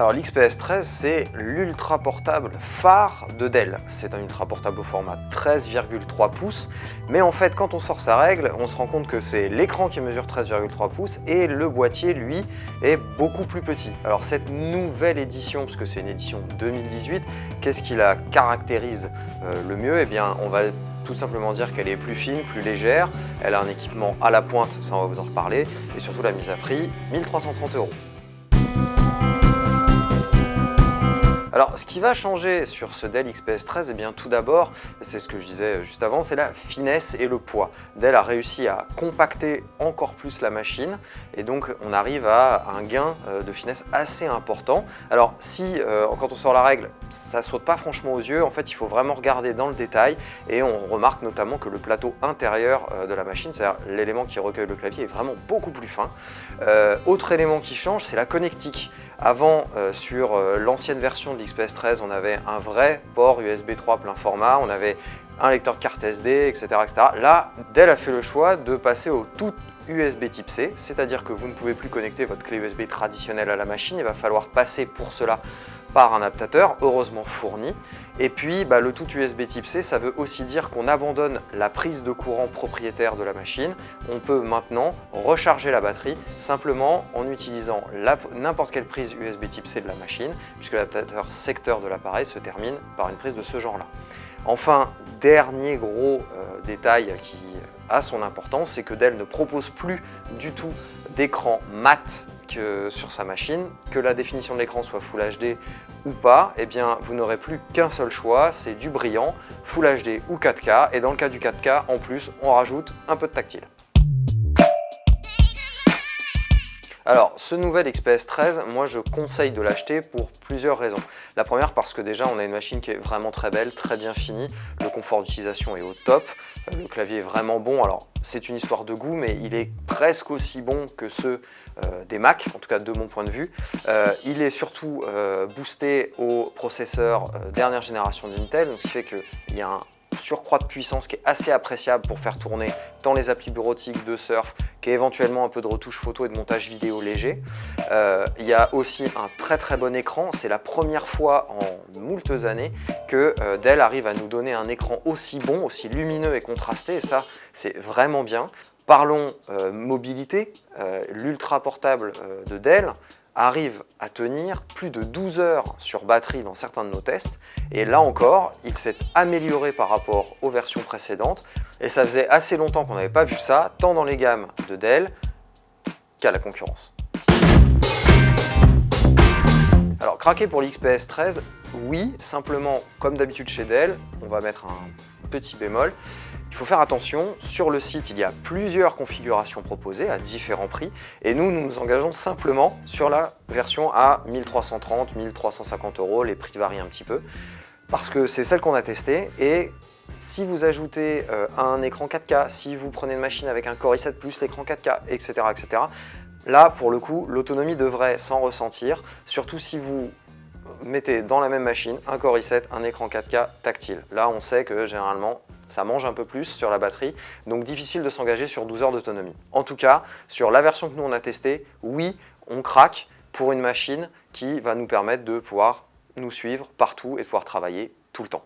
Alors l'XPS 13, c'est l'ultra portable phare de Dell. C'est un ultra portable au format 13,3 pouces, mais en fait quand on sort sa règle, on se rend compte que c'est l'écran qui mesure 13,3 pouces et le boîtier, lui, est beaucoup plus petit. Alors cette nouvelle édition, parce que c'est une édition 2018, qu'est-ce qui la caractérise le mieux? Eh bien, on va tout simplement dire qu'elle est plus fine, plus légère, elle a un équipement à la pointe, ça on va vous en reparler, et surtout la mise à prix, 1330 €. Alors, ce qui va changer sur ce Dell XPS 13, eh bien, tout d'abord, c'est ce que je disais juste avant, c'est la finesse et le poids. Dell a réussi à compacter encore plus la machine et donc on arrive à un gain de finesse assez important. Alors, si quand on sort la règle, ça saute pas franchement aux yeux, en fait, il faut vraiment regarder dans le détail et on remarque notamment que le plateau intérieur de la machine, c'est-à-dire l'élément qui recueille le clavier, est vraiment beaucoup plus fin. Autre élément qui change, c'est la connectique. Avant, sur l'ancienne version de l'XPS 13, on avait un vrai port USB 3 plein format, on avait un lecteur de carte SD, etc., etc. Là, Dell a fait le choix de passer au tout USB type C, c'est-à-dire que vous ne pouvez plus connecter votre clé USB traditionnelle à la machine, il va falloir passer pour cela par un adaptateur, heureusement fourni. Et puis le tout USB type C, ça veut aussi dire qu'on abandonne la prise de courant propriétaire de la machine. On peut maintenant recharger la batterie simplement en utilisant n'importe quelle prise USB type C de la machine, puisque l'adaptateur secteur de l'appareil se termine par une prise de ce genre-là. Enfin, dernier gros détail qui a son importance, c'est que Dell ne propose plus du tout d'écran mat sur sa machine, que la définition de l'écran soit Full HD ou pas, eh bien vous n'aurez plus qu'un seul choix, c'est du brillant, Full HD ou 4K, et dans le cas du 4K, en plus, on rajoute un peu de tactile. Alors, ce nouvel XPS 13, moi je conseille de l'acheter pour plusieurs raisons. La première, parce que déjà on a une machine qui est vraiment très belle, très bien finie, le confort d'utilisation est au top, le clavier est vraiment bon. Alors c'est une histoire de goût, mais il est presque aussi bon que ceux des Mac, en tout cas de mon point de vue. Il est surtout boosté au processeur dernière génération d'Intel, ce qui fait qu'il y a un surcroît de puissance qui est assez appréciable pour faire tourner tant les applis bureautiques de surf qu'éventuellement un peu de retouche photo et de montage vidéo léger. Il y a aussi un très bon écran, c'est la première fois en moultes années que Dell arrive à nous donner un écran aussi bon, aussi lumineux et contrasté, et ça c'est vraiment bien. Parlons mobilité, l'ultra portable de Dell arrive à tenir plus de 12 heures sur batterie dans certains de nos tests, et là encore il s'est amélioré par rapport aux versions précédentes, et ça faisait assez longtemps qu'on n'avait pas vu ça, tant dans les gammes de Dell qu'à la concurrence. Alors craquer pour l'XPS 13, oui, simplement comme d'habitude chez Dell, on va mettre un petit bémol. Il faut faire attention, sur le site il y a plusieurs configurations proposées à différents prix, et nous nous engageons simplement sur la version à 1330, 1350 €, les prix varient un petit peu, parce que c'est celle qu'on a testée, et si vous ajoutez un écran 4K, si vous prenez une machine avec un Core i7 plus l'écran 4K, etc., etc., là pour le coup l'autonomie devrait s'en ressentir, surtout si vous mettez dans la même machine un Core i7, un écran 4K tactile. Là on sait que généralement ça mange un peu plus sur la batterie, donc difficile de s'engager sur 12 heures d'autonomie. En tout cas, sur la version que nous on a testée, oui, on craque pour une machine qui va nous permettre de pouvoir nous suivre partout et de pouvoir travailler tout le temps.